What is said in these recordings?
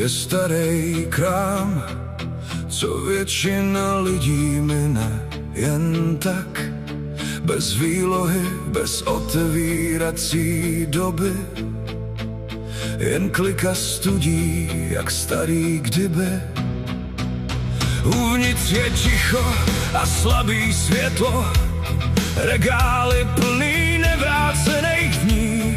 je starý krám, co většina lidí mine jen tak, bez výlohy, bez otevírací doby, jen klika studí, jak starý kdyby. Uvnitř je ticho a slabý světlo, regály plný nevrácených dní.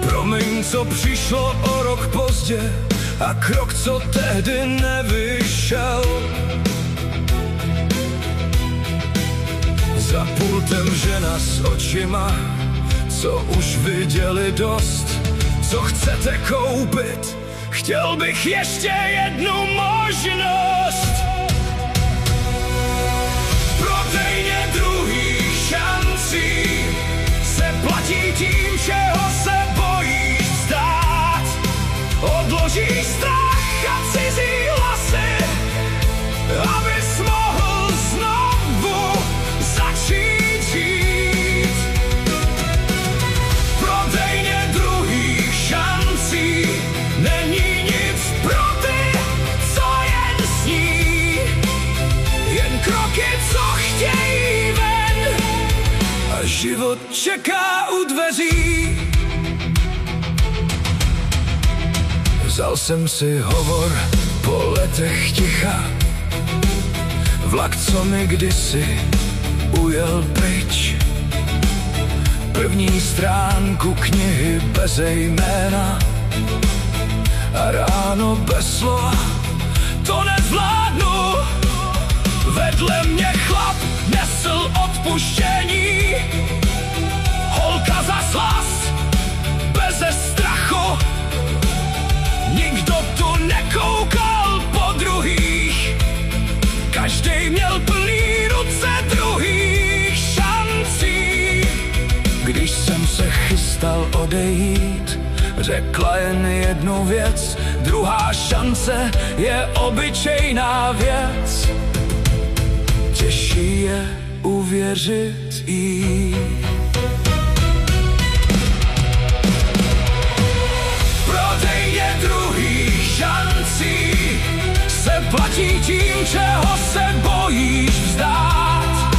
Promiň, co přišlo o rok pozdě a krok, co tehdy nevyšel. Za pultem žena s očima, co už viděli dost. Co chcete koupit? Chtěl bych ještě jednu možnost. Prodejně druhých šancí se platí tím, čeho se bojíš vzdát. Odložíš strach a cizí hlasy, abys mohl znovu začít žít. Prodejně druhých šancí není nic pro ty, co jen sní, jen kroky, co chtějí ven, a život čeká u dveří. Vzal jsem si hovor po letech ticha, vlak, co mi kdysi ujel pryč. První stránku knihy beze jména a ráno bez slova, to nezvládnu. Vedle mě chlap nesl odpuštění, holka zas hlas beze strachu. Nikdo tu nekoukal po druhých, každej měl plný ruce druhých šancí. Když jsem se chystal odejít, řekla jen jednu věc: druhá šance je obyčejná věc. Těžší je uvěřit jí. Prodejně druhých šancí se platí tím, čeho se bojíš vzdát.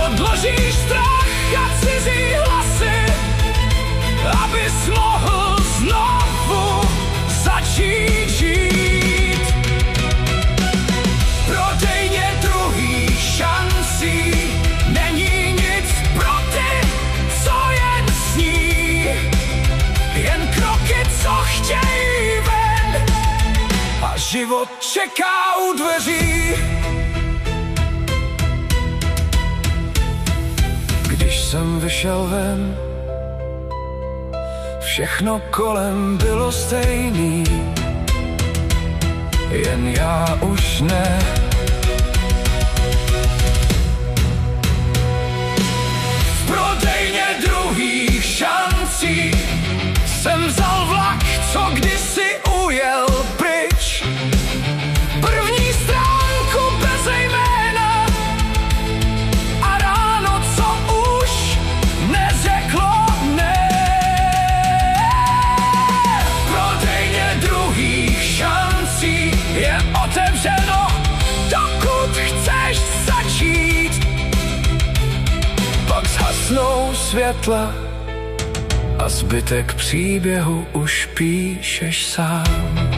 Odložíš strach a cizí hlasy, abys mohl znovu začít žít. Prodejně druhých šancí není nic pro ty, co jen sní, jen kroky, co chtějí ven, a život čeká u dveří. Když jsem vyšel ven, všechno kolem bylo stejný, jen já už ne. V prodejně druhých šancí jsem vzal vlak, co kdysi ujel pryč. První stránku beze jména a ráno, co už neřeklo ne. Prodejně druhých šancí je otevřeno, dokud chceš začít. Pak zhasnou světla a zbytek příběhu už píšeš sám.